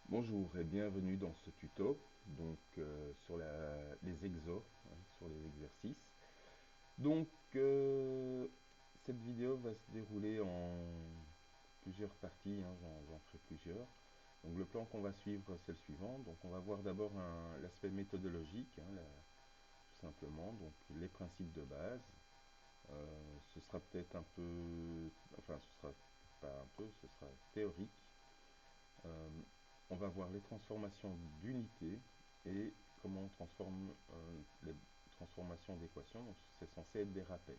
Bonjour et bienvenue dans ce tuto sur les exos, hein, sur les exercices. Donc cette vidéo va se dérouler en plusieurs parties, hein, j'en ferai plusieurs. Donc le plan qu'on va suivre c'est le suivant. Donc on va voir d'abord l'aspect méthodologique, hein, tout simplement, donc les principes de base. Ce sera peut-être un peu, enfin ce sera pas un peu, ce sera théorique. Euh, on va voir les transformations d'unités et comment on transforme les transformations d'équations. Donc c'est censé être des rappels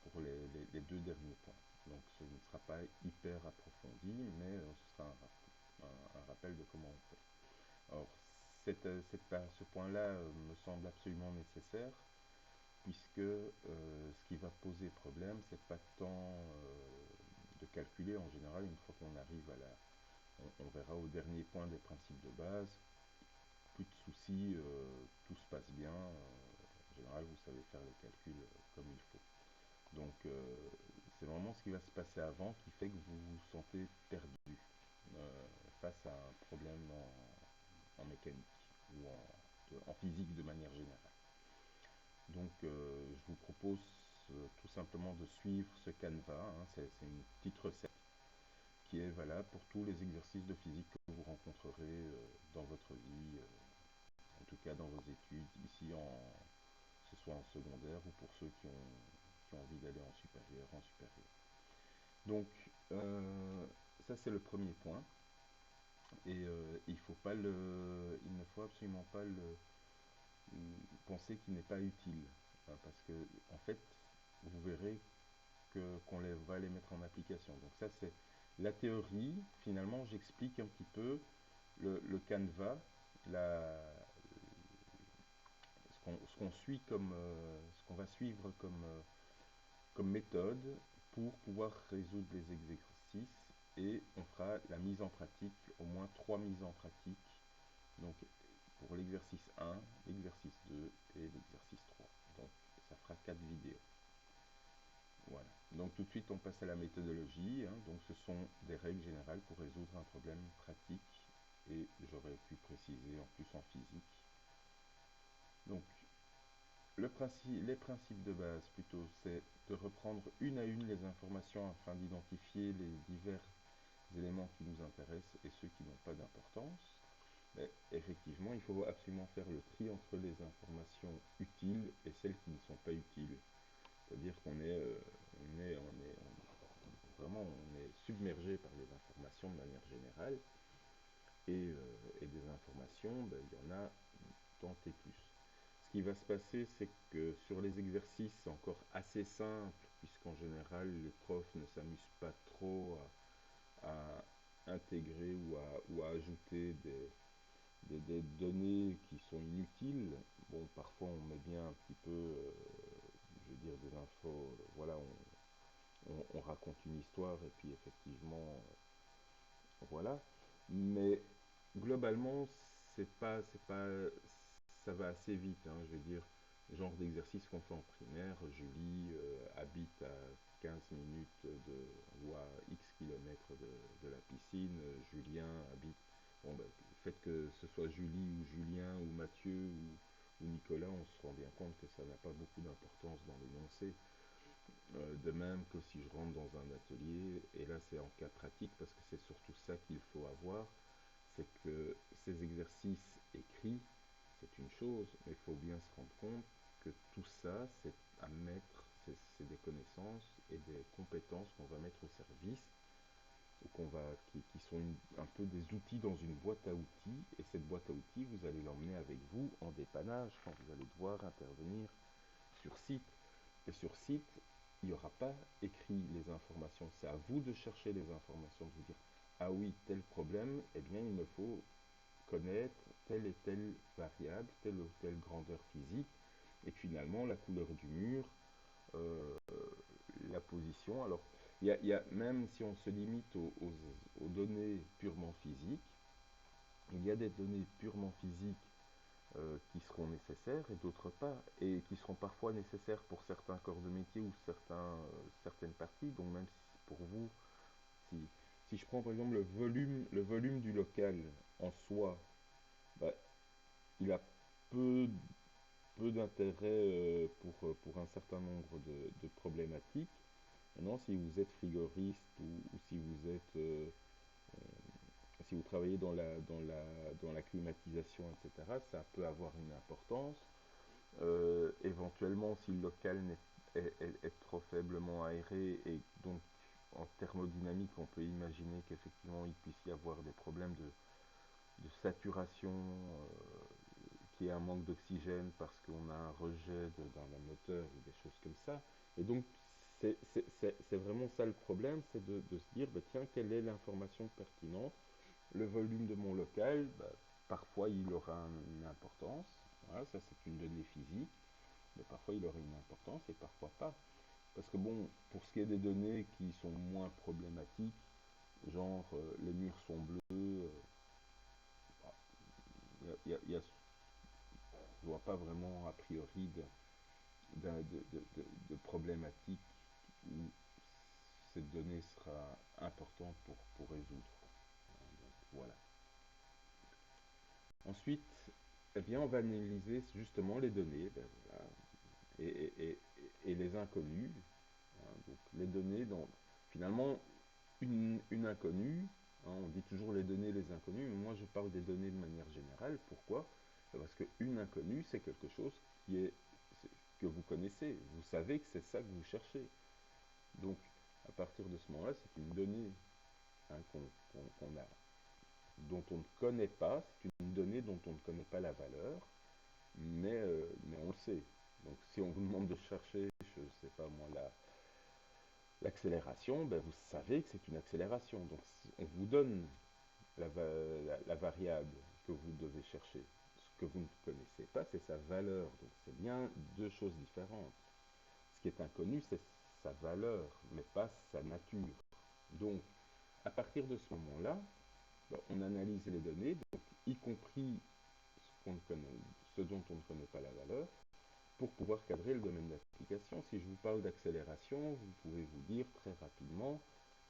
pour les deux derniers points. Donc ce ne sera pas hyper approfondi, mais ce sera un rappel de comment on fait. Alors ce point-là me semble absolument nécessaire puisque ce qui va poser problème, c'est pas tant de calculer en général une fois qu'on arrive à la, on verra au dernier point des principes de base, plus de soucis, tout se passe bien. En général, vous savez faire les calculs comme il faut. Donc, c'est vraiment ce qui va se passer avant qui fait que vous vous sentez perdu face à un problème en mécanique ou en physique de manière générale. Donc, je vous propose tout simplement de suivre ce canevas. Hein, c'est une petite recette qui est valable pour tous les exercices de physique que vous rencontrerez dans votre vie, en tout cas dans vos études, ici que ce soit en secondaire ou pour ceux qui ont envie d'aller en supérieur, Donc, ça c'est le premier point. Et il ne faut absolument pas penser qu'il n'est pas utile, hein, parce que en fait, vous verrez qu'on va les mettre en application. Donc ça c'est la théorie. Finalement, j'explique un petit peu le canevas, ce qu'on suit ce qu'on va suivre comme méthode pour pouvoir résoudre les exercices et on fera la mise en pratique, au moins 3 mises en pratique. Donc pour l'exercice 1, l'exercice 2 et l'exercice 3. Donc ça fera 4 vidéos. Voilà. Donc tout de suite on passe à la méthodologie. Hein. Donc ce sont des règles générales pour résoudre un problème pratique et j'aurais pu préciser en plus en physique. Donc les principes de base plutôt, c'est de reprendre une à une les informations afin d'identifier les divers éléments qui nous intéressent et ceux qui n'ont pas d'importance. Mais effectivement, il faut absolument faire le tri entre les informations utiles et celles qui ne sont pas utiles. C'est-à-dire vraiment on est submergé par les informations de manière générale et des informations, ben, il y en a tant et plus. Ce qui va se passer, c'est que sur les exercices encore assez simples, puisqu'en général les profs ne s'amusent pas trop à intégrer ou à ajouter des données qui sont inutiles. Bon, parfois on met bien un petit peu, je veux dire, des infos, voilà, on raconte une histoire et puis effectivement, voilà. Mais globalement, c'est pas, ça va assez vite, hein, je veux dire, genre d'exercice qu'on fait en primaire. Julie habite à 15 minutes ou à X kilomètres de la piscine. Julien habite. Bon, ben, le fait que ce soit Julie ou Julien ou Mathieu ou Nicolas, on se rend bien compte que ça n'a pas beaucoup d'importance dans l'énoncé. De même que si je rentre dans un atelier, et là c'est en cas pratique parce que c'est surtout ça qu'il faut avoir, c'est que ces exercices écrits, c'est une chose, mais il faut bien se rendre compte que tout ça, c'est à mettre, c'est des connaissances et des compétences qu'on va mettre au service, ou qui sont un peu des outils dans une boîte à outils, et cette boîte à outils, vous allez l'emmener avec vous en dépannage quand vous allez devoir intervenir sur site. Et sur site, il n'y aura pas écrit les informations. C'est à vous de chercher les informations, de vous dire, ah oui, tel problème, eh bien il me faut connaître telle et telle variable, telle ou telle grandeur physique, et finalement la couleur du mur, euh, la position. Alors, même si on se limite aux données purement physiques, il y a des données purement physiques qui seront nécessaires et d'autres pas, et qui seront parfois nécessaires pour certains corps de métier ou certaines parties. Donc même si pour vous, si, si je prends par exemple le volume du local en soi, bah, il a peu, peu d'intérêt pour un certain nombre de problématiques. Maintenant, si vous êtes frigoriste ou si vous êtes si vous travaillez dans la climatisation, etc., ça peut avoir une importance. Éventuellement, si le local est trop faiblement aéré et donc en thermodynamique, on peut imaginer qu'effectivement il puisse y avoir des problèmes de saturation, qui est un manque d'oxygène parce qu'on a un rejet dans le moteur ou des choses comme ça. Et donc, c'est vraiment ça le problème, c'est de se dire, bah, tiens, quelle est l'information pertinente? Le volume de mon local, bah, parfois il aura une importance, voilà, ça c'est une donnée physique, mais parfois il aura une importance et parfois pas. Parce que bon, pour ce qui est des données qui sont moins problématiques, genre les murs sont bleus, je vois pas vraiment a priori de problématique où cette donnée sera importante pour résoudre. Donc voilà. Ensuite, eh bien, on va analyser justement les données, ben, voilà, et les inconnus. Hein. Donc les données, finalement, une inconnue, hein, on dit toujours les données, les inconnus, mais moi je parle des données de manière générale. Pourquoi? Parce qu'une inconnue, c'est quelque chose qui est, que vous connaissez. Vous savez que c'est ça que vous cherchez. Donc, à partir de ce moment-là, c'est une donnée, hein, qu'on a, dont on ne connaît pas, c'est une donnée dont on ne connaît pas la valeur, mais on le sait. Donc si on vous demande de chercher, je ne sais pas moi, l'accélération, ben vous savez que c'est une accélération. Donc on vous donne la variable que vous devez chercher. Ce que vous ne connaissez pas, c'est sa valeur. Donc c'est bien deux choses différentes. Ce qui est inconnu, c'est sa valeur, mais pas sa nature. Donc à partir de ce moment-là, ben, on analyse les données, donc y compris ce dont on ne connaît pas la valeur, pour pouvoir cadrer le domaine d'application. Si je vous parle d'accélération, vous pouvez vous dire très rapidement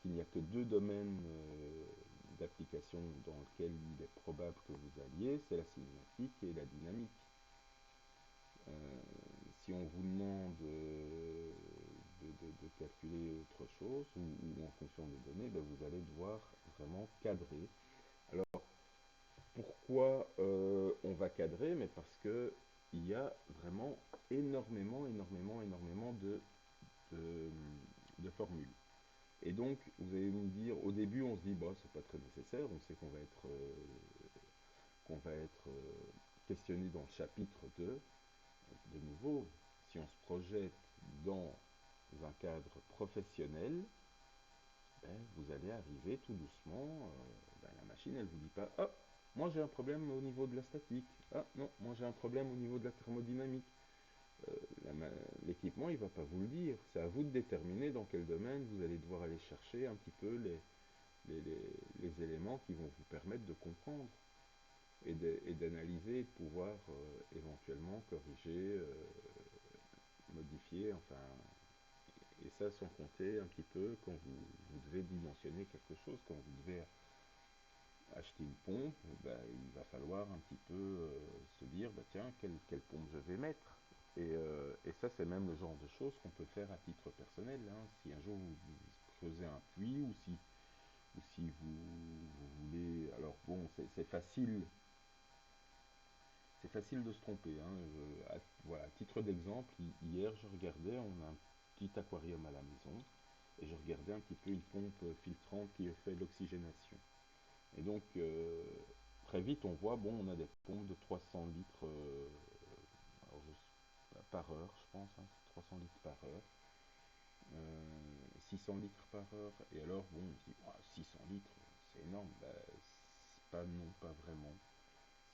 qu'il n'y a que deux domaines d'application dans lesquels il est probable que vous alliez, c'est la cinématique et la dynamique. Euh, si on vous demande de calculer autre chose ou en fonction des données, ben vous allez devoir vraiment cadrer. Alors, pourquoi on va cadrer? Mais parce que il y a vraiment énormément de, de formules. Et donc, vous allez me dire, au début, on se dit, bah, c'est pas très nécessaire, on sait qu'on va être questionné dans le chapitre 2. De nouveau, si on se projette dans un cadre professionnel, ben, vous allez arriver tout doucement, ben, la machine, elle vous dit pas, ah, moi j'ai un problème au niveau de la statique, ah non, moi j'ai un problème au niveau de la thermodynamique. L'équipement, il ne va pas vous le dire. C'est à vous de déterminer dans quel domaine vous allez devoir aller chercher un petit peu les éléments qui vont vous permettre de comprendre et d'analyser et de pouvoir éventuellement corriger, modifier, enfin, et ça sans compter un petit peu quand vous devez dimensionner quelque chose, quand vous devez acheter une pompe, ben, il va falloir un petit peu se dire, ben, tiens, quelle pompe je vais mettre. Et ça, c'est même le genre de choses qu'on peut faire à titre personnel. Hein. Si un jour vous creusez un puits ou si vous voulez... Alors bon, c'est facile de se tromper. Hein. Voilà, à titre d'exemple, hier, je regardais, on a un petit aquarium à la maison, et je regardais un petit peu une pompe filtrante qui fait l'oxygénation. Et donc, très vite, on voit, bon, on a des pompes de 300 litres alors par heure, je pense, hein, 300 litres par heure, 600 litres par heure. Et alors, bon, on se dit, oh, 600 litres, c'est énorme. Ben, pas, non, pas vraiment.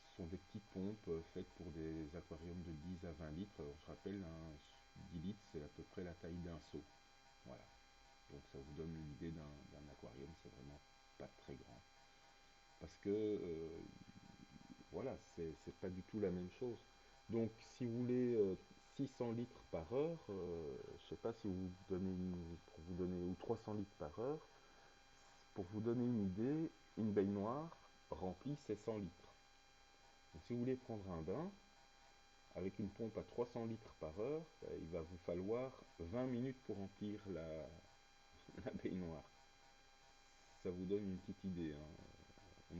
Ce sont des petites pompes faites pour des aquariums de 10 à 20 litres. Alors, je rappelle, hein, 10 litres, c'est à peu près la taille d'un seau. Voilà. Donc, ça vous donne une idée d'un aquarium, c'est vraiment pas très grand. Parce que voilà, c'est pas du tout la même chose. Donc, si vous voulez 600 litres par heure, je sais pas si vous donnez pour vous donner, ou 300 litres par heure, pour vous donner une idée, une baignoire remplie, c'est 100 litres. Donc si vous voulez prendre un bain, avec une pompe à 300 litres par heure, il va vous falloir 20 minutes pour remplir la baignoire. Ça vous donne une petite idée, hein. On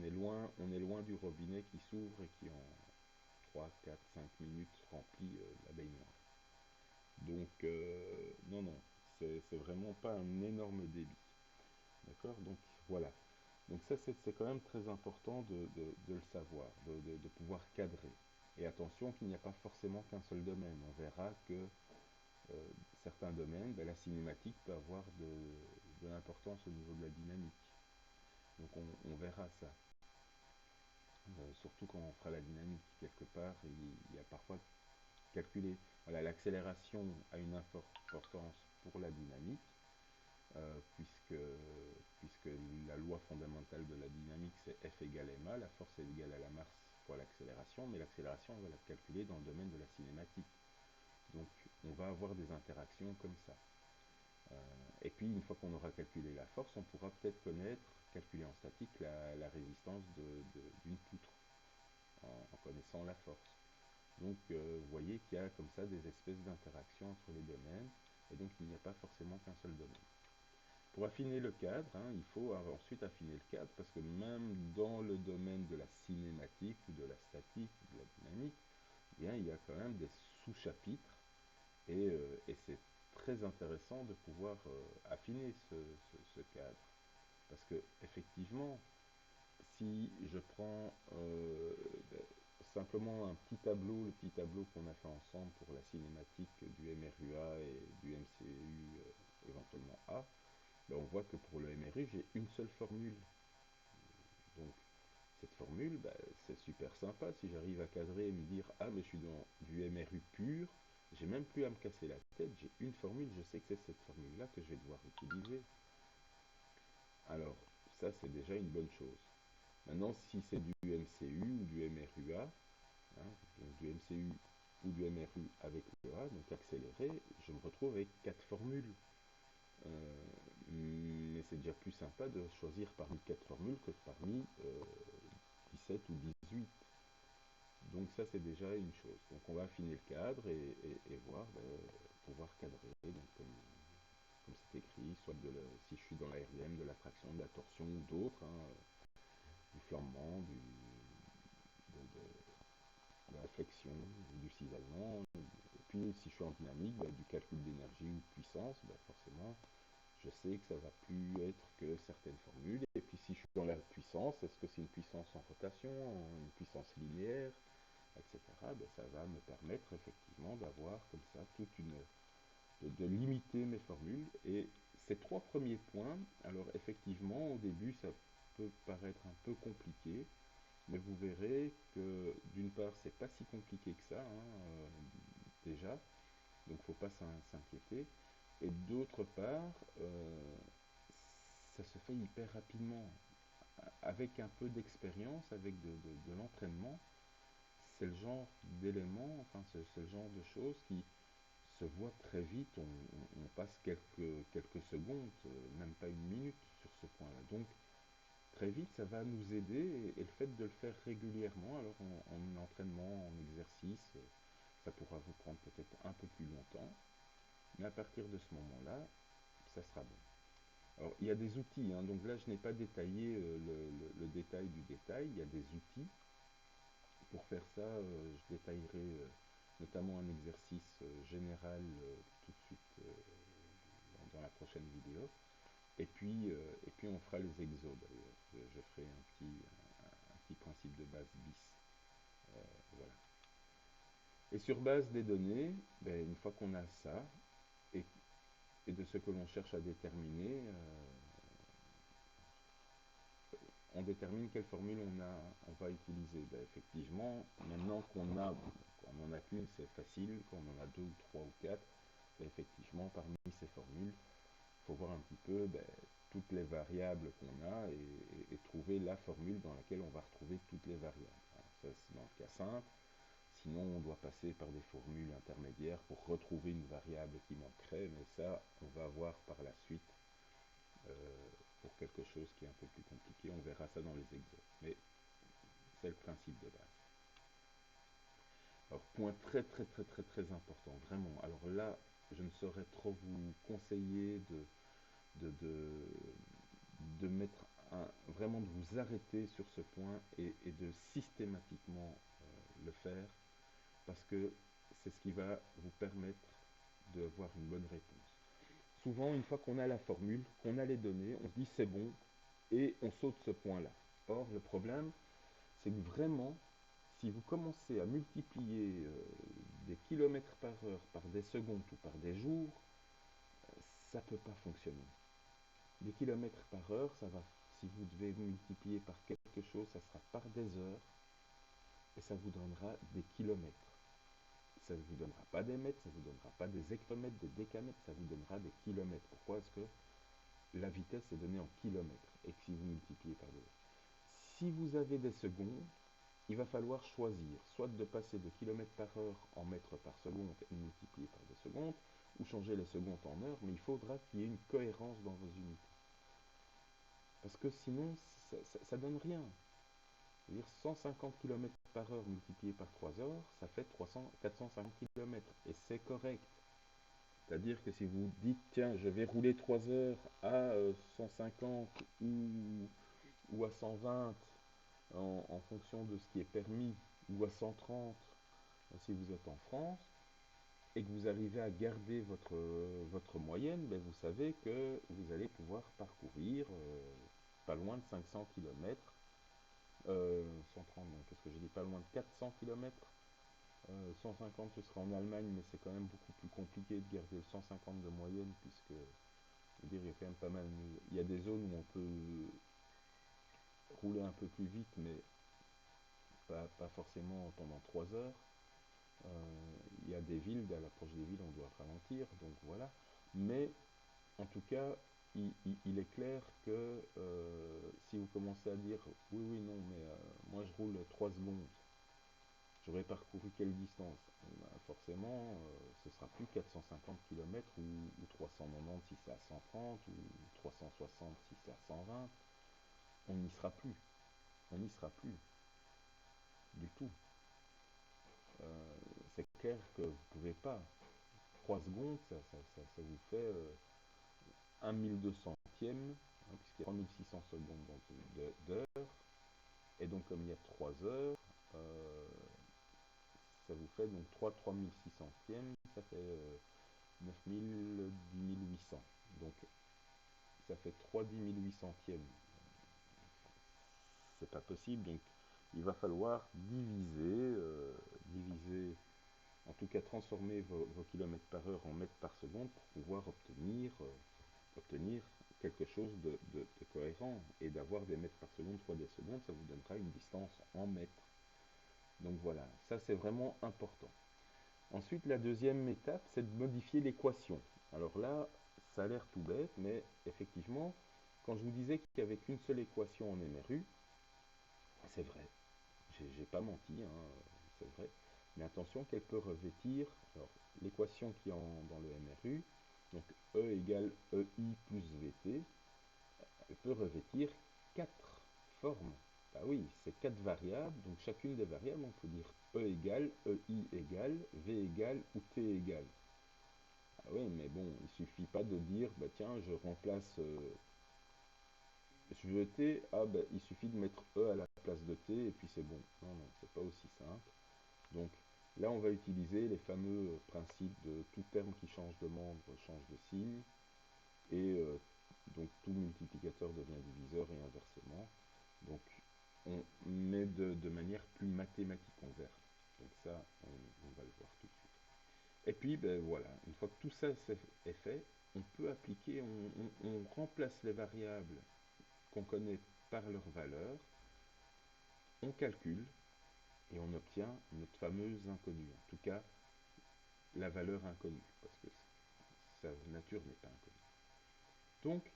est loin du robinet qui s'ouvre et qui en 3, 4, 5 minutes remplit la baignoire. Donc, non, non, c'est vraiment pas un énorme débit. D'accord? Donc, voilà. Donc ça, c'est quand même très important de le savoir, de pouvoir cadrer. Et attention qu'il n'y a pas forcément qu'un seul domaine. On verra que certains domaines, ben, la cinématique peut avoir de l'importance au niveau de la dynamique. Donc on verra ça. Surtout quand on fera la dynamique, quelque part, il y a parfois calculé. Voilà, l'accélération a une importance pour la dynamique, puisque la loi fondamentale de la dynamique, c'est F égale ma, la force est égale à la masse fois l'accélération, mais l'accélération, on va la calculer dans le domaine de la cinématique. Donc, on va avoir des interactions comme ça. Et puis, une fois qu'on aura calculé la force, on pourra peut-être calculer en statique la résistance d'une poutre, en connaissant la force. Donc, vous voyez qu'il y a comme ça des espèces d'interactions entre les domaines, et donc il n'y a pas forcément qu'un seul domaine. Pour affiner le cadre, hein, il faut ensuite affiner le cadre, parce que même dans le domaine de la cinématique, ou de la statique, ou de la dynamique, eh bien, il y a quand même des sous-chapitres, et c'est très intéressant de pouvoir affiner ce cadre. Parce que, effectivement, si je prends ben, simplement un petit tableau, le petit tableau qu'on a fait ensemble pour la cinématique du MRUA et du MCU éventuellement A, ben on voit que pour le MRU, j'ai une seule formule. Donc, cette formule, ben, c'est super sympa. Si j'arrive à cadrer et me dire, ah, mais je suis dans du MRU pur, j'ai même plus à me casser la tête, j'ai une formule, je sais que c'est cette formule-là que je vais devoir utiliser. Alors, ça, c'est déjà une bonne chose. Maintenant, si c'est du MCU ou du MRUA, hein, donc du MCU ou du MRU avec le A, donc accéléré, je me retrouve avec 4 formules. Mais c'est déjà plus sympa de choisir parmi 4 formules que parmi 17 ou 18. Donc ça, c'est déjà une chose. Donc on va affiner le cadre et voir, ben, pouvoir cadrer, donc comme c'est écrit, soit si je suis dans la RDM, de la traction, de la torsion ou d'autres, hein, du flambement, de la flexion, du cisaillement. Et puis si je suis en dynamique, bah, du calcul d'énergie ou de puissance, bah, forcément, je sais que ça va plus être que certaines formules. Et puis si je suis dans la puissance, est-ce que c'est une puissance en rotation, une puissance linéaire, etc. Ben, ça va me permettre effectivement d'avoir comme ça de limiter mes formules. Et ces 3 premiers points, alors effectivement, au début, ça peut paraître un peu compliqué, mais vous verrez que d'une part, c'est pas si compliqué que ça, hein, déjà, donc faut pas s'inquiéter. Et d'autre part, ça se fait hyper rapidement. Avec un peu d'expérience, avec de l'entraînement, c'est le genre d'éléments, enfin c'est le genre de choses qui se voient très vite. On passe quelques secondes, même pas une minute sur ce point-là. Donc très vite, ça va nous aider, et le fait de le faire régulièrement, alors en entraînement, en exercice, ça pourra vous prendre peut-être un peu plus longtemps, mais à partir de ce moment-là, ça sera bon. Alors, il y a des outils, hein, donc là, je n'ai pas détaillé le détail du détail, il y a des outils. Pour faire ça, je détaillerai notamment un exercice général tout de suite dans la prochaine vidéo. Et puis on fera les exos d'ailleurs. Je ferai un petit principe de base bis. Voilà. Et sur base des données, ben, une fois qu'on a ça, et, et de ce que l'on cherche à déterminer, on détermine quelle formule on va utiliser. Ben, effectivement, maintenant qu'on n'en a qu'une, c'est facile. Quand on en a deux ou trois ou quatre, ben, effectivement, parmi ces formules, il faut voir un petit peu ben, toutes les variables qu'on a, et trouver la formule dans laquelle on va retrouver toutes les variables. Alors ça, c'est dans le cas simple. Sinon, on doit passer par des formules intermédiaires pour retrouver une variable qui manquerait, mais ça, on va voir par la suite pour quelque chose qui est un peu plus compliqué. On verra ça dans les exos. Mais c'est le principe de base. Alors, point très très très très très important, vraiment. Alors là, je ne saurais trop vous conseiller de, de, de mettre vraiment de vous arrêter sur ce point et de systématiquement le faire, parce que c'est ce qui va vous permettre d'avoir une bonne réponse. Souvent, une fois qu'on a la formule, qu'on a les données, on se dit c'est bon, et on saute ce point-là. Or, le problème, c'est que vraiment, si vous commencez à multiplier des kilomètres par heure par des secondes ou par des jours, ça ne peut pas fonctionner. Des kilomètres par heure, ça va, si vous devez multiplier par quelque chose, ça sera par des heures, et ça vous donnera des kilomètres. Ça ne vous donnera pas des mètres, ça ne vous donnera pas des hectomètres, des décamètres, ça vous donnera des kilomètres. Pourquoi? Parce que la vitesse est donnée en kilomètres, et que si vous multipliez par deux. Si vous avez des secondes, il va falloir choisir, soit de passer de kilomètres par heure en mètres par seconde et multiplier par des secondes, ou changer les secondes en heures, mais il faudra qu'il y ait une cohérence dans vos unités. Parce que sinon, ça donne rien. C'est-à-dire 150 km par heure multiplié par 3 heures, ça fait 450 km, et c'est correct. C'est-à-dire que si vous dites, tiens, je vais rouler 3 heures à 150 ou à 120 en fonction de ce qui est permis, ou à 130 si vous êtes en France, et que vous arrivez à garder votre moyenne, ben vous savez que vous allez pouvoir parcourir pas loin de 500 km, 130, donc qu'est-ce que j'ai dit, pas loin de 400 km. 150 ce sera en Allemagne, mais c'est quand même beaucoup plus compliqué de garder le 150 de moyenne, puisque dire, il y a quand même pas mal. Il y a des zones où on peut rouler un peu plus vite, mais pas forcément pendant 3 heures. Il y a des villes, à l'approche des villes, on doit ralentir, donc voilà. Mais en tout cas, il est clair que si vous commencez à dire oui, oui, non, mais moi je roule 3 secondes, j'aurais parcouru quelle distance? Ben, forcément, ce sera plus 450 km ou 390 si c'est à 130 ou 360 si c'est à 120. On n'y sera plus. On n'y sera plus du tout. C'est clair que vous ne pouvez pas. 3 secondes, ça vous fait 1 1200e, puisqu'il y a 3600 secondes d'heure. Et donc, comme il y a 3 heures, ça vous fait donc 3 3600e, ça fait 9000, 10800. Donc, ça fait 3 10800e. C'est pas possible, donc il va falloir diviser, en tout cas transformer vos kilomètres par heure en mètres par seconde pour pouvoir obtenir quelque chose de cohérent, et d'avoir des mètres par seconde fois des secondes, ça vous donnera une distance en mètres. Donc voilà, ça c'est vraiment important. Ensuite, la deuxième étape, c'est de modifier l'équation. Alors là, ça a l'air tout bête, mais effectivement, quand je vous disais qu'il n'y avait qu'une seule équation en MRU, c'est vrai, j'ai pas menti, hein, c'est vrai, mais attention qu'elle peut revêtir, alors l'équation qui est dans le MRU, donc E égale EI plus VT, elle peut revêtir 4 formes. Bah oui, c'est 4 variables, donc chacune des variables, on peut dire E égale, EI égale, V égale ou T égale. Ah oui, mais bon, il suffit pas de dire, bah tiens, je remplace, je veux T, ah bah il suffit de mettre E à la place de T, et puis c'est bon. Non, non, c'est pas aussi simple. Donc là, on va utiliser les fameux principes de tout terme qui change de membre change de signe, et donc tout multiplicateur devient diviseur et inversement. Donc on met de manière plus mathématique, on verra. Donc ça, on va le voir tout de suite. Et puis, ben voilà, une fois que tout ça est fait, on peut appliquer, on remplace les variables qu'on connaît par leur valeur, on calcule, et on obtient notre fameuse inconnue. En tout cas, la valeur inconnue, parce que sa nature n'est pas inconnue. Donc,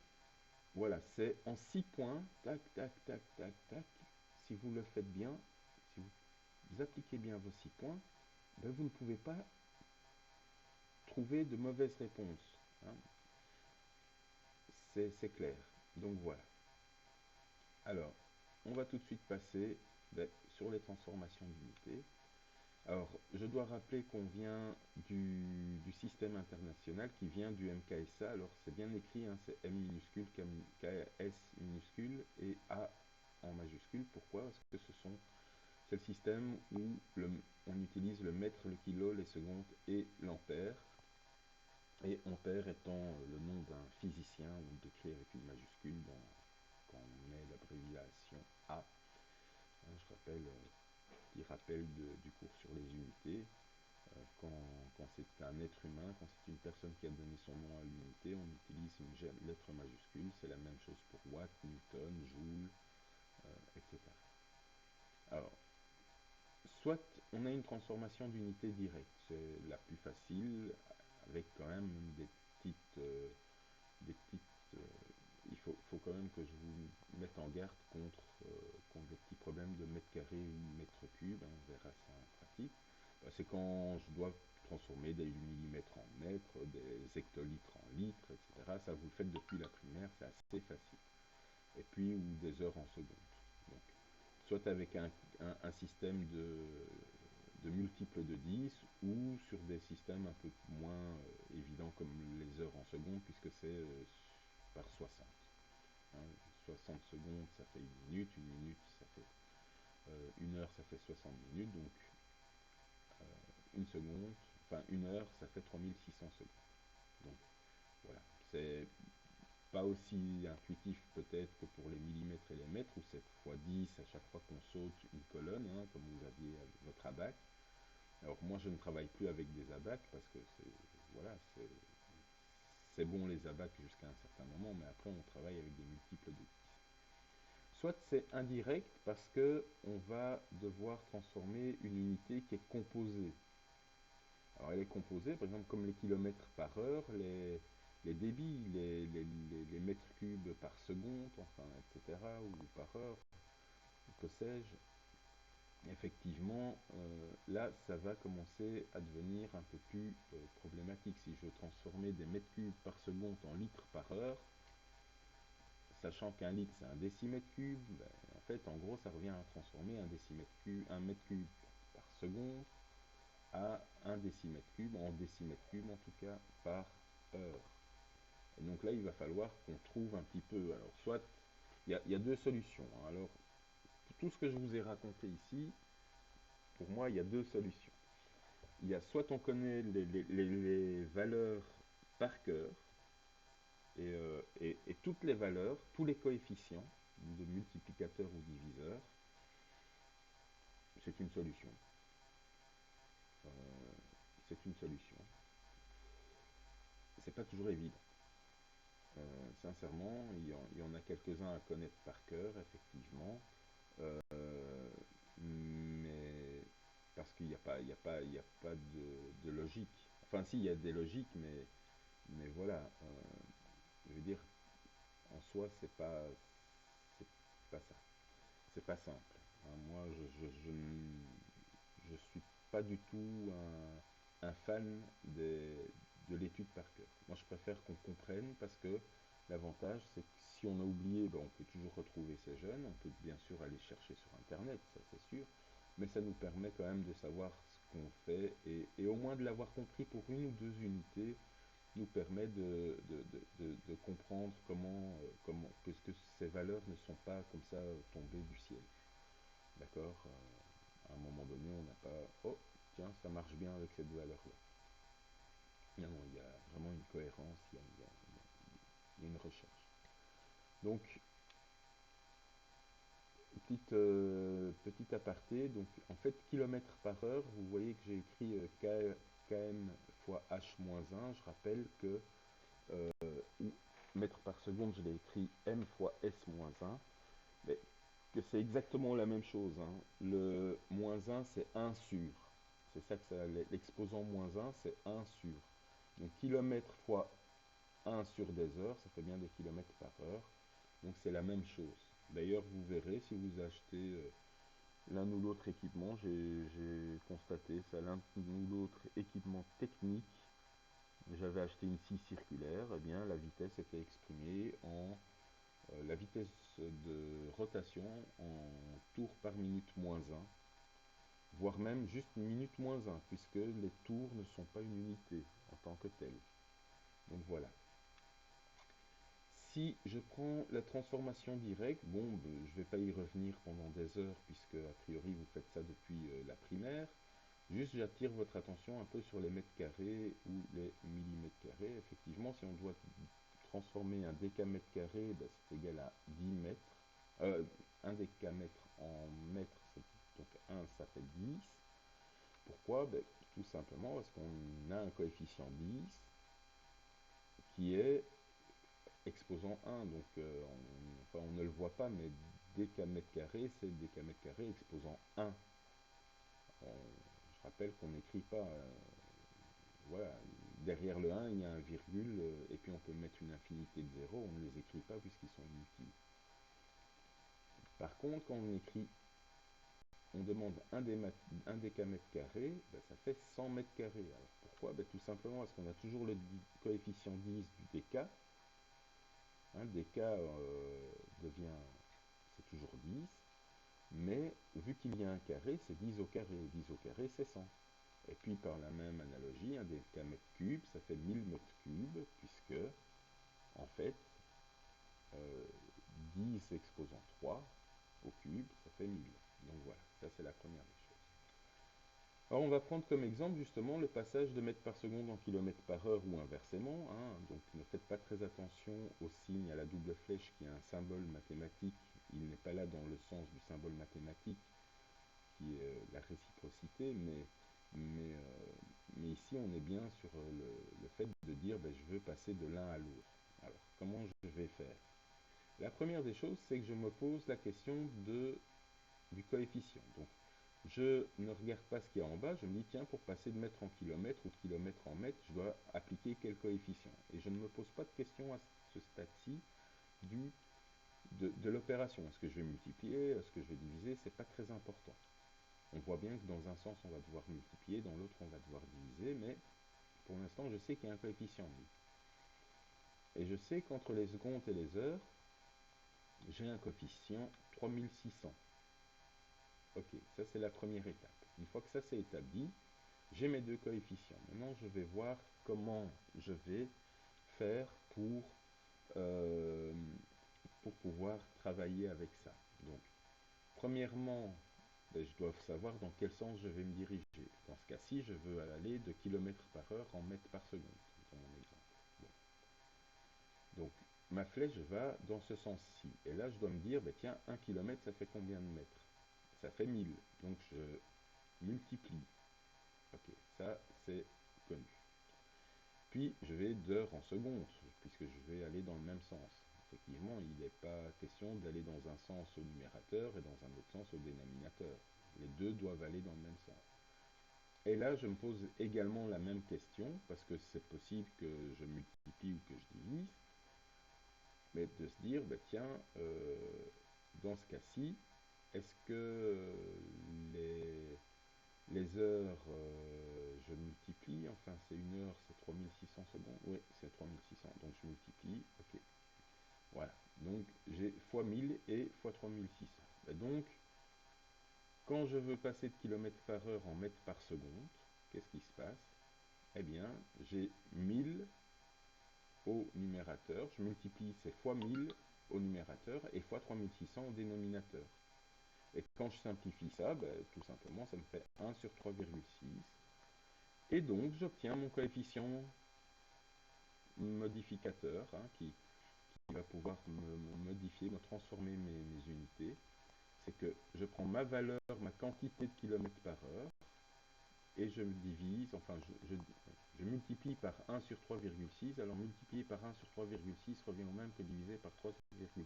voilà, c'est en 6 points, tac, tac, tac, tac, tac. Si vous le faites bien, si vous appliquez bien vos 6 points, ben vous ne pouvez pas trouver de mauvaises réponses, hein. C'est clair. Donc voilà. Alors, on va tout de suite passer sur les transformations d'unités. Alors, je dois rappeler qu'on vient du système international qui vient du MKSA. Alors, c'est bien écrit, hein, c'est M minuscule, KS minuscule et A en majuscule. Pourquoi? Parce que c'est le système où on utilise le mètre, le kilo, les secondes et l'ampère. Et ampère étant le nom d'un physicien, on le décrit avec une majuscule quand on met l'abréviation A. Hein, je rappelle, petit rappel du cours sur les unités. Quand c'est un être humain, quand c'est une personne qui a donné son nom à l'unité, on utilise une lettre majuscule. C'est la même chose pour watt, newton, joule, etc. Alors, soit on a une transformation d'unité directe, c'est la plus facile, avec quand même des petites il faut quand même que je vous mette en garde contre des petits problèmes de mètre carré ou mètre cube, hein, on verra ça en pratique. C'est quand je dois transformer des millimètres en mètres, des hectolitres en litres, etc. Ça, vous le faites depuis la primaire, c'est assez facile. Et puis, ou des heures en secondes. Donc, soit avec un système de multiples de 10 ou sur des systèmes un peu moins évidents comme les heures en secondes, puisque c'est par 60. Hein, 60 secondes, ça fait une minute, ça fait une heure, ça fait 60 minutes, donc une seconde, enfin une heure, ça fait 3600 secondes. Donc voilà, c'est pas aussi intuitif peut-être que pour les millimètres et les mètres, où c'est fois 10 à chaque fois qu'on saute une colonne, hein, comme vous aviez avec votre abac. Alors moi je ne travaille plus avec des abacs parce que voilà, c'est bon les abacs jusqu'à un certain moment, mais après on travaille avec des multiples de 10. Soit c'est indirect parce que on va devoir transformer une unité qui est composée. Alors elle est composée, par exemple, comme les kilomètres par heure, les débits, les mètres cubes par seconde, enfin, etc., ou par heure, que sais-je. Effectivement, là, ça va commencer à devenir un peu plus problématique. Si je veux transformer des mètres cubes par seconde en litres par heure, sachant qu'un litre c'est un décimètre cube, ben, en fait, en gros, ça revient à transformer un mètre cube par seconde à un décimètre cube, en décimètre cube en tout cas, par heure. Et donc là, il va falloir qu'on trouve un petit peu. Alors, soit, il y a deux solutions, hein. Alors, tout ce que je vous ai raconté ici, pour moi, il y a deux solutions. Il y a soit on connaît les valeurs par cœur, et toutes les valeurs, tous les coefficients de multiplicateur ou diviseur, c'est une solution. Euh, c'est une solution. C'est pas toujours évident. Sincèrement, il y en a quelques-uns à connaître par cœur, effectivement, mais parce qu'il n'y a pas, de logique. Enfin, si, il y a des logiques, mais voilà, je veux dire, en soi, c'est pas ça. C'est pas simple. Hein. Moi, je suis pas du tout un fan de l'étude par cœur. Moi, je préfère qu'on comprenne parce que l'avantage, c'est que si on a oublié, ben, on peut toujours retrouver ces jeunes. On peut bien sûr aller chercher sur Internet, ça c'est sûr. Mais ça nous permet quand même de savoir ce qu'on fait et au moins de l'avoir compris pour une ou deux unités nous permet de comprendre que ces valeurs ne sont pas comme ça tombées du ciel. D'accord. À un moment donné, on n'a pas... Oh, tiens, ça marche bien avec cette valeur-là. Non, non, il y a vraiment une cohérence, il y a une recherche. Donc, petit aparté, donc en fait, kilomètres par heure, vous voyez que j'ai écrit km fois h-1. Je rappelle que mètres par seconde, je l'ai écrit m fois s-1. Mais que c'est exactement la même chose. Hein. Le moins 1, c'est 1 sur. C'est ça que ça, l'exposant moins 1, c'est 1 sur. Donc kilomètre fois 1 sur des heures, ça fait bien des kilomètres par heure. Donc c'est la même chose. D'ailleurs, vous verrez, si vous achetez l'un ou l'autre équipement, j'ai constaté ça, l'un ou l'autre équipement technique, j'avais acheté une scie circulaire, eh bien la vitesse était exprimée en la vitesse de rotation en tours par minute moins 1, voire même juste minute moins 1, puisque les tours ne sont pas une unité en tant que telle. Donc voilà. Si je prends la transformation directe, bon, je ne vais pas y revenir pendant des heures, puisque a priori vous faites ça depuis la primaire. Juste, j'attire votre attention un peu sur les mètres carrés ou les millimètres carrés. Effectivement, si on doit transformer un décamètre carré, ben, c'est égal à 10 mètres. Un décamètre en mètres, donc 1, ça fait 10. Pourquoi? Ben, tout simplement parce qu'on a un coefficient 10 qui est exposant 1. Donc, on ne le voit pas, mais décamètre carré, c'est décamètre carré exposant 1. Je rappelle qu'on n'écrit pas, voilà, derrière le 1, il y a un virgule, et puis on peut mettre une infinité de zéros, on ne les écrit pas puisqu'ils sont inutiles. Par contre, quand on écrit, on demande un décamètre carré, ben, ça fait 100 mètres carrés. Alors pourquoi? Ben, tout simplement parce qu'on a toujours le coefficient 10 du déca. Déca devient, c'est toujours 10, mais vu qu'il y a un carré, c'est 10 au carré. 10 au carré, c'est 100. Et puis par la même analogie, un décamètre cube, ça fait 1000 mètres cubes, puisque, en fait, 10 exposant 3 au cube, ça fait 1000. Donc voilà, ça c'est la première des choses. Alors on va prendre comme exemple justement le passage de mètres par seconde en kilomètres par heure ou inversement. Donc ne faites pas très attention au signe à la double flèche qui est un symbole mathématique. Il n'est pas là dans le sens du symbole mathématique qui est la réciprocité, mais ici on est bien sur le fait de dire ben, je veux passer de l'un à l'autre. Alors comment je vais faire? La première des choses, c'est que je me pose la question du coefficient. Donc je ne regarde pas ce qu'il y a en bas, je me dis tiens, pour passer de mètre en kilomètre ou de kilomètre en mètre, je dois appliquer quel coefficient. Et je ne me pose pas de question à ce stade-ci de l'opération. Est-ce que je vais multiplier, est-ce que je vais diviser? C'est pas très important. On voit bien que dans un sens on va devoir multiplier, dans l'autre on va devoir diviser, mais pour l'instant je sais qu'il y a un coefficient oui. Et je sais qu'entre les secondes et les heures, j'ai un coefficient 3600. Ok, ça c'est la première étape. Une fois que ça c'est établi, j'ai mes deux coefficients. Maintenant je vais voir comment je vais faire pour pouvoir travailler avec ça. Donc, premièrement, ben, je dois savoir dans quel sens je vais me diriger. Dans ce cas-ci, je veux aller de kilomètres par heure en mètres par seconde, dans mon exemple. Bon. Donc, ma flèche va dans ce sens-ci. Et là, je dois me dire, ben, tiens, 1 kilomètre, ça fait combien de mètres? Ça fait 1000. Donc, je multiplie. Ok, ça, c'est connu. Puis, je vais d'heure en seconde, puisque je vais aller dans le même sens. Effectivement, il n'est pas question d'aller dans un sens au numérateur et dans un autre sens au dénominateur. Les deux doivent aller dans le même sens. Et là, je me pose également la même question, parce que c'est possible que je multiplie ou que je divise, mais de se dire, bah, tiens, dans ce cas-ci, est-ce que les heures, je multiplie, enfin c'est une heure, c'est 3600 secondes, oui, c'est 3600, donc je multiplie, ok. Voilà, donc j'ai fois 1000 et fois 3600. Et donc, quand je veux passer de kilomètres par heure en mètres par seconde, qu'est-ce qui se passe? Eh bien, j'ai 1000 au numérateur, je multiplie ces fois 1000 au numérateur et fois 3600 au dénominateur. Et quand je simplifie ça, ben, tout simplement, ça me fait 1 sur 3,6. Et donc, j'obtiens mon coefficient modificateur qui va pouvoir me modifier, me transformer mes unités. C'est que je prends ma valeur, ma quantité de kilomètres par heure, et je divise, enfin je multiplie par 1 sur 3,6, alors multiplier par 1 sur 3,6 revient au même que diviser par 3,6.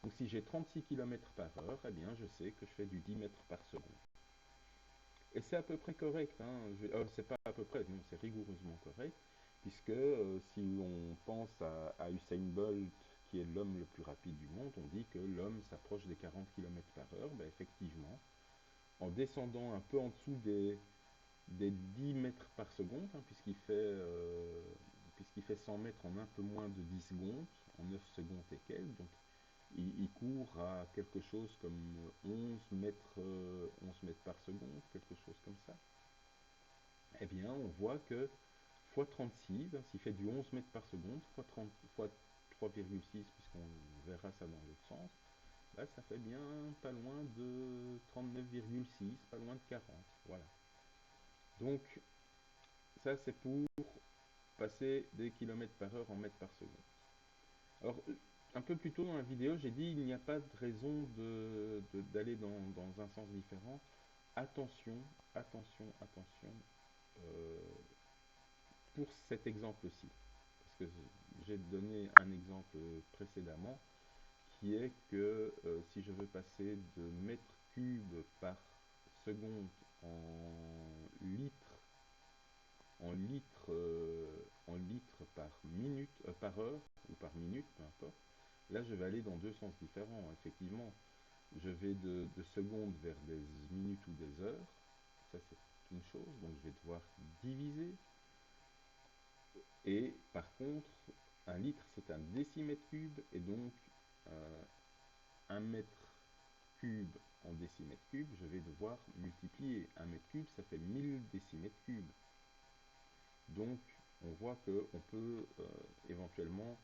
Donc si j'ai 36 km par heure, eh bien je sais que je fais du 10 mètres par seconde. Et c'est à peu près correct, c'est pas à peu près, non, c'est rigoureusement correct, puisque si on pense à Usain Bolt, qui est l'homme le plus rapide du monde, on dit que l'homme s'approche des 40 km par heure, ben effectivement, en descendant un peu en dessous des 10 mètres par seconde, puisqu'il fait 100 mètres en un peu moins de 10 secondes, en 9 secondes et quelques, donc il court à quelque chose comme 11 mètres par seconde, quelque chose comme ça. Eh bien, on voit que fois 36, hein, s'il fait du 11 mètres par seconde, fois 30, fois 3,6, puisqu'on verra ça dans l'autre sens, bah, ça fait bien pas loin de 39,6, pas loin de 40. Voilà. Donc, ça, c'est pour passer des kilomètres par heure en mètres par seconde. Alors, un peu plus tôt dans la vidéo, j'ai dit il n'y a pas de raison d'aller dans un sens différent. Attention, attention, attention euh, pour cet exemple-ci. Parce que j'ai donné un exemple précédemment qui est que si je veux passer de mètres cubes par seconde en litres, en litres par minute, par heure ou par minute, peu importe. Là, je vais aller dans deux sens différents. Effectivement, je vais de secondes vers des minutes ou des heures. Ça, c'est une chose. Donc, je vais devoir diviser. Et par contre, un litre, c'est un décimètre cube. Et donc, un mètre cube en décimètre cube, je vais devoir multiplier. Un mètre cube, ça fait 1000 décimètres cubes. Donc, on voit qu'on peut éventuellement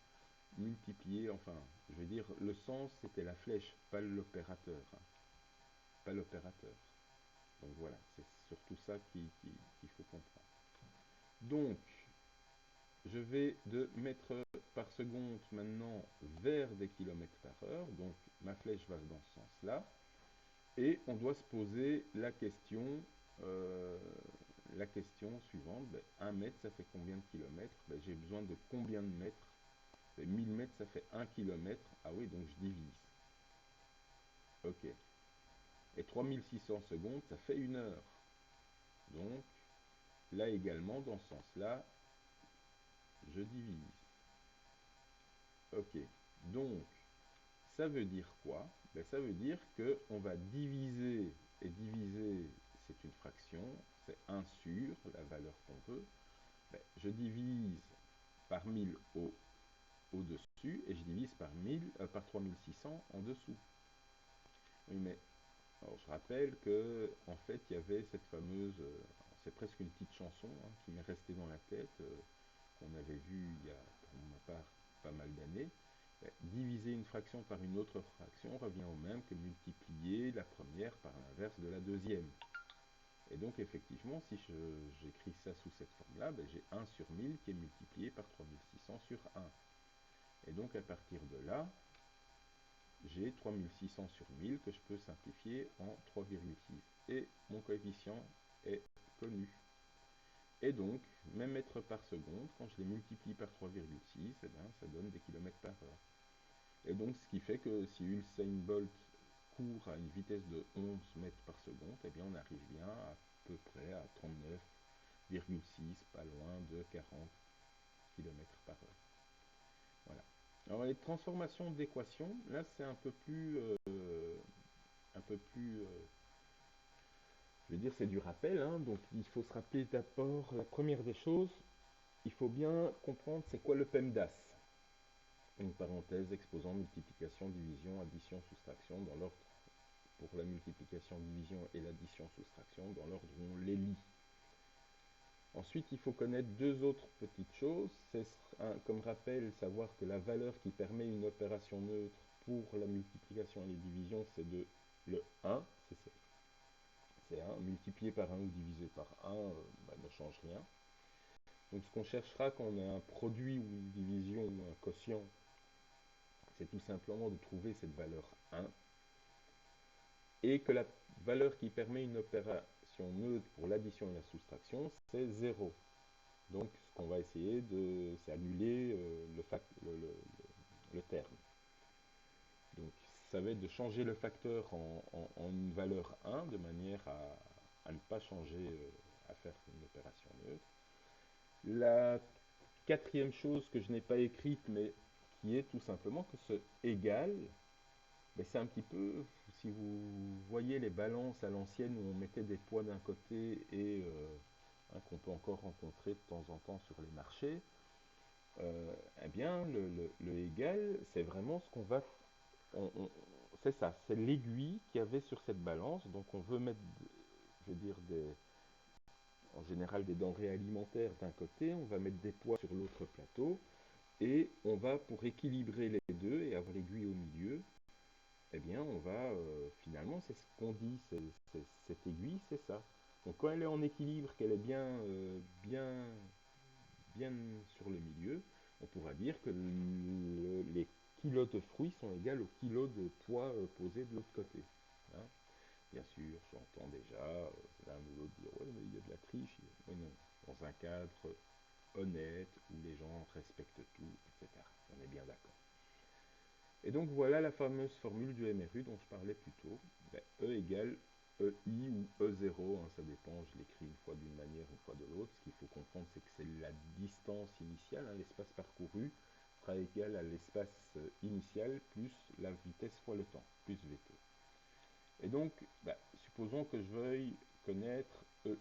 multiplier, enfin, je vais dire, le sens, c'était la flèche, pas l'opérateur. Hein, pas l'opérateur. Donc voilà, c'est surtout ça qu'il faut comprendre. Donc, je vais de mètres par seconde maintenant vers des kilomètres par heure. Donc, ma flèche va dans ce sens-là. Et on doit se poser euh, la question suivante. Ben, 1 mètre, ça fait combien de kilomètres? Ben, j'ai besoin de combien de mètres? Ben, 1000 mètres, ça fait 1 kilomètre. Ah oui, donc je divise. Ok. Et 3600 secondes, ça fait 1 heure. Donc, là également, dans ce sens-là, je divise. Ok. Donc, ça veut dire quoi? Ben, ça veut dire qu'on va diviser, et diviser, c'est une fraction, c'est 1 sur la valeur qu'on veut. Ben, je divise par 1000 au-dessus, et je divise par 3600 en dessous. Oui, mais alors, je rappelle que en fait, il y avait cette fameuse, c'est presque une petite chanson hein, qui m'est restée dans la tête, qu'on avait vue il y a, pour ma part, pas mal d'années. Diviser une fraction par une autre fraction revient au même que multiplier la première par l'inverse de la deuxième. Et donc, effectivement, si j'écris ça sous cette forme-là, ben, j'ai 1 sur 1000 qui est multiplié par 3600 sur 1. Et donc, à partir de là, j'ai 3600 sur 1000 que je peux simplifier en 3,6. Et mon coefficient est connu. Et donc, mes mètres par seconde, quand je les multiplie par 3,6, eh bien, ça donne des kilomètres par heure. Et donc, ce qui fait que si Usain Bolt court à une vitesse de 11 mètres par seconde, eh bien, on arrive bien à peu près à 39,6, pas loin de 40 kilomètres par heure. Voilà. Alors, les transformations d'équations, là, c'est un peu plus je veux dire, c'est du rappel, hein, donc il faut se rappeler d'abord, la première des choses, il faut bien comprendre c'est quoi le PEMDAS. Une parenthèse exposant multiplication, division, addition, soustraction dans l'ordre pour la multiplication, division et l'addition, soustraction dans l'ordre où on les lit. Ensuite, il faut connaître deux autres petites choses. C'est comme rappel, savoir que la valeur qui permet une opération neutre pour la multiplication et les divisions, c'est le 1, c'est 1, multiplié par 1 ou divisé par 1 bah, ne change rien. Donc ce qu'on cherchera quand on a un produit ou une division ou un quotient, c'est tout simplement de trouver cette valeur 1 et que la valeur qui permet une opération neutre pour l'addition et la soustraction, c'est 0. Donc ce qu'on va essayer de, c'est annuler le terme. Donc ça va être de changer le facteur en une valeur 1 de manière à ne pas changer, à faire une opération neutre. La quatrième chose que je n'ai pas écrite, mais qui est tout simplement que ce égal, ben c'est un petit peu, si vous voyez les balances à l'ancienne où on mettait des poids d'un côté et qu'on peut encore rencontrer de temps en temps sur les marchés, eh bien le égal, c'est vraiment ce qu'on va c'est ça, c'est l'aiguille qu'il y avait sur cette balance. Donc on veut mettre, je veux dire, en général des denrées alimentaires d'un côté, on va mettre des poids sur l'autre plateau, et on va, pour équilibrer les deux et avoir l'aiguille au milieu, eh bien on va, finalement, c'est ce qu'on dit, cette aiguille, c'est ça. Donc quand elle est en équilibre, qu'elle est bien sur le milieu, on pourra dire que les kilos de fruits sont égaux aux kilos de poids posés de l'autre côté. Hein. Bien sûr, j'entends déjà l'un ou l'autre dire ouais, mais il y a de la triche. Mais non, dans un cadre honnête où les gens respectent tout, etc. On est bien d'accord. Et donc voilà la fameuse formule du MRU dont je parlais plus tôt. Ben, E égale EI ou E0, hein, ça dépend, je l'écris une fois d'une manière, une fois de l'autre. Ce qu'il faut comprendre, c'est que c'est la distance initiale, hein, l'espace parcouru sera égal à l'espace initial plus la vitesse fois le temps, plus VT. Et donc, bah, supposons que je veuille connaître EI.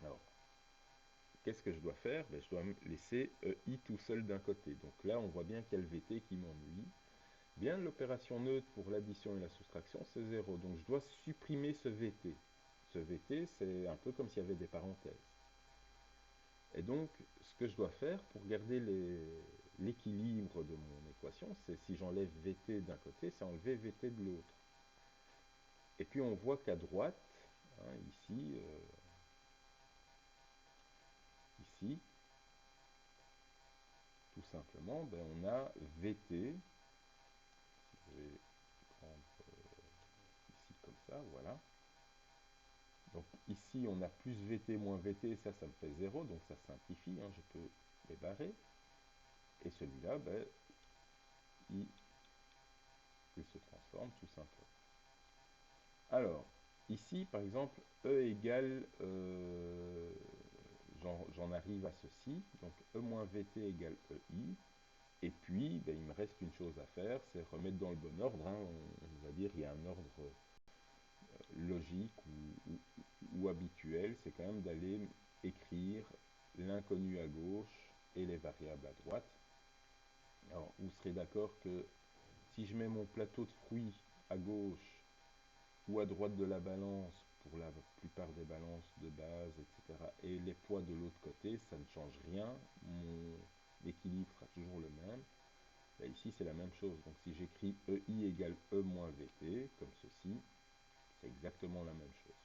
Alors, qu'est-ce que je dois faire? Ben, je dois laisser EI tout seul d'un côté. Donc là, on voit bien qu'il y a le VT qui m'ennuie. Bien, l'opération neutre pour l'addition et la soustraction, c'est 0. Donc je dois supprimer ce VT. Ce VT, c'est un peu comme s'il y avait des parenthèses. Et donc, ce que je dois faire pour garder l'équilibre de mon équation, c'est si j'enlève VT d'un côté, c'est enlever VT de l'autre. Et puis on voit qu'à droite, hein, ici, tout simplement, ben, on a VT. Je vais prendre ici comme ça, voilà. Donc ici, on a plus VT moins VT, ça me fait 0, donc ça simplifie, hein, je peux les barrer. Et celui-là, ben, il se transforme tout simplement. Alors, ici, par exemple, E égale, j'en arrive à ceci, donc E moins VT égale EI. Et puis, ben, il me reste une chose à faire, c'est remettre dans le bon ordre. Hein, on va dire il y a un ordre logique ou habituel, c'est quand même d'aller écrire l'inconnu à gauche et les variables à droite. Alors, vous serez d'accord que si je mets mon plateau de fruits à gauche ou à droite de la balance, pour la plupart des balances de base, etc., et les poids de l'autre côté, ça ne change rien, mon équilibre sera toujours le même. Là, ici, c'est la même chose. Donc, si j'écris EI égale E moins VT, comme ceci, c'est exactement la même chose.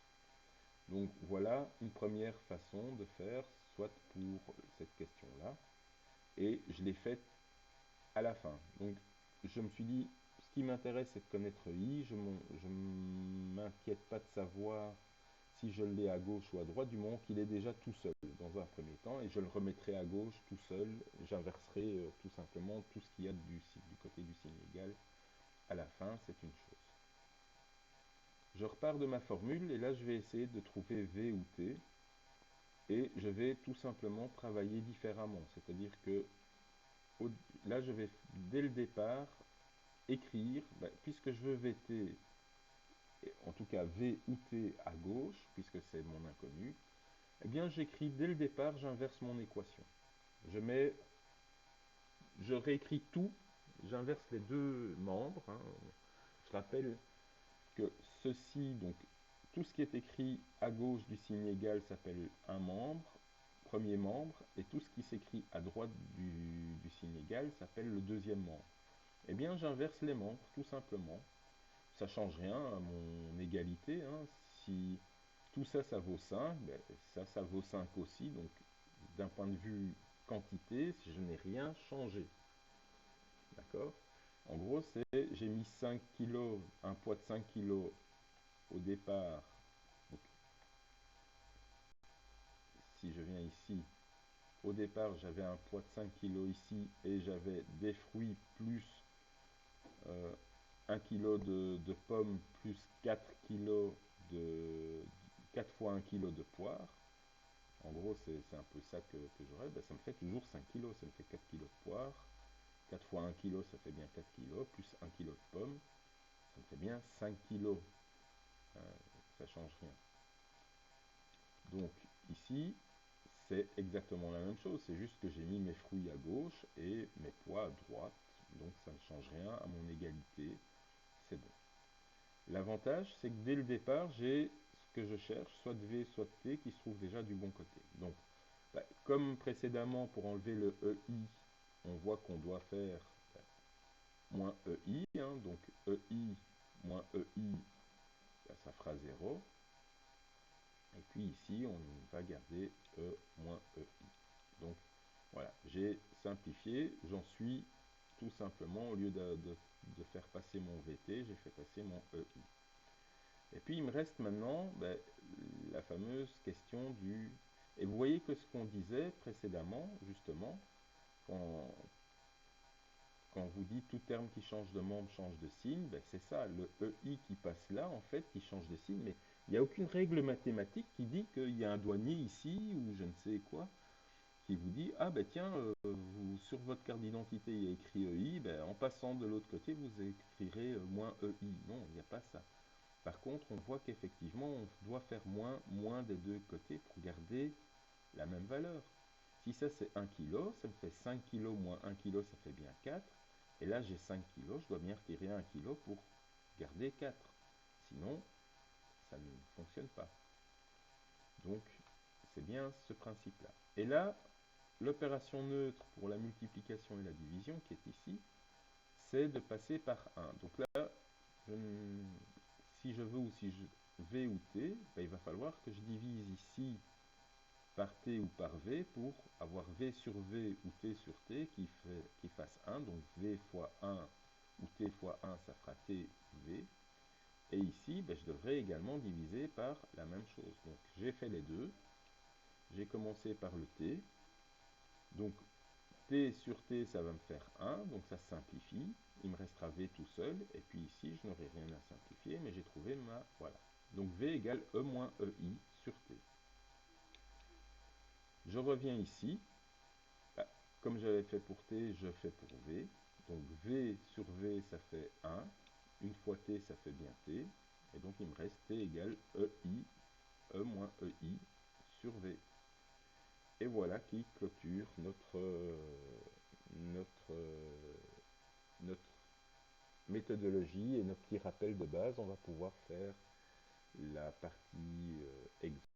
Donc, voilà une première façon de faire, soit pour cette question-là, et je l'ai faite à la fin. Donc, je me suis dit, ce qui m'intéresse, c'est de connaître I. Je ne m'inquiète pas de savoir si je l'ai à gauche ou à droite, du moment qu'il est déjà tout seul dans un premier temps, et je le remettrai à gauche tout seul. J'inverserai tout simplement tout ce qu'il y a du côté du signe égal. À la fin, c'est une chose. Je repars de ma formule, et là, je vais essayer de trouver V ou T, et je vais tout simplement travailler différemment. C'est-à-dire que là, je vais, dès le départ, écrire, ben, puisque je veux VT, en tout cas V ou T à gauche, puisque c'est mon inconnu, eh bien j'écris dès le départ, j'inverse mon équation. Je réécris tout, j'inverse les deux membres. Hein. Je rappelle que ceci, donc tout ce qui est écrit à gauche du signe égal s'appelle un membre, premier membre, et tout ce qui s'écrit à droite du signe égal s'appelle le deuxième membre. Eh bien j'inverse les membres, tout simplement. Ça change rien à mon égalité. Hein. Si tout ça, ça vaut 5, ben, ça vaut 5 aussi. Donc, d'un point de vue quantité, je n'ai rien changé. D'accord? En gros, j'ai mis 5 kg, un poids de 5 kg au départ. Donc, si je viens ici, au départ, j'avais un poids de 5 kg ici et j'avais des fruits plus 1 kg de pommes plus 4 kg 4 fois 1 kg de poire. En gros, c'est un peu ça que j'aurais. Ben, ça me fait toujours 5 kg. Ça me fait 4 kg de poire. 4 fois 1 kg, ça fait bien 4 kg. Plus 1 kg de pommes, ça me fait bien 5 kg. Ça change rien. Donc, ici, c'est exactement la même chose. C'est juste que j'ai mis mes fruits à gauche et mes poids à droite. donc ça ne change rien à mon égalité, c'est bon. L'avantage, c'est que dès le départ, j'ai ce que je cherche, soit de V, soit de T, qui se trouve déjà du bon côté. Donc, comme précédemment, pour enlever le EI, on voit qu'on doit faire moins EI, hein, donc EI moins EI, ça fera 0. Et puis ici, on va garder E moins EI. Donc, voilà, j'ai simplifié, j'en suis tout simplement, au lieu de faire passer mon VT, j'ai fait passer mon EI. Et puis il me reste maintenant la fameuse question du... Et vous voyez que ce qu'on disait précédemment, justement, quand, quand vous dites tout terme qui change de membre change de signe, c'est ça, le EI qui passe là, en fait, qui change de signe, mais il n'y a aucune règle mathématique qui dit qu'il y a un douanier ici, ou je ne sais quoi, qui vous dit, ah ben tiens, vous, sur votre carte d'identité, il y a écrit EI, en passant de l'autre côté, vous écrirez moins EI. Non, il n'y a pas ça. Par contre, on voit qu'effectivement, on doit faire moins des deux côtés pour garder la même valeur. Si ça c'est 1 kg, ça me fait 5 kg moins 1 kg, ça fait bien 4. Et là j'ai 5 kg, je dois bien retirer 1 kg pour garder 4. Sinon, ça ne fonctionne pas. Donc, c'est bien ce principe-là. Et là, l'opération neutre pour la multiplication et la division qui est ici, c'est de passer par 1. Donc là, si je veux ou si je V ou T, il va falloir que je divise ici par T ou par V pour avoir V sur V ou T sur T qui fasse 1. Donc V fois 1 ou T fois 1, ça fera T V. Et ici, je devrais également diviser par la même chose. Donc j'ai fait les deux. J'ai commencé par le T. Donc T sur T, ça va me faire 1, donc ça se simplifie. Il me restera V tout seul, et puis ici, je n'aurai rien à simplifier, mais j'ai trouvé ma... Voilà. Donc V égale E moins EI sur T. Je reviens ici. Comme j'avais fait pour T, je fais pour V. Donc V sur V, ça fait 1. Une fois T, ça fait bien T. Et donc il me reste T égale EI, E moins EI sur V. Et voilà qui clôture notre méthodologie et nos petits rappels de base. On va pouvoir faire la partie exemple.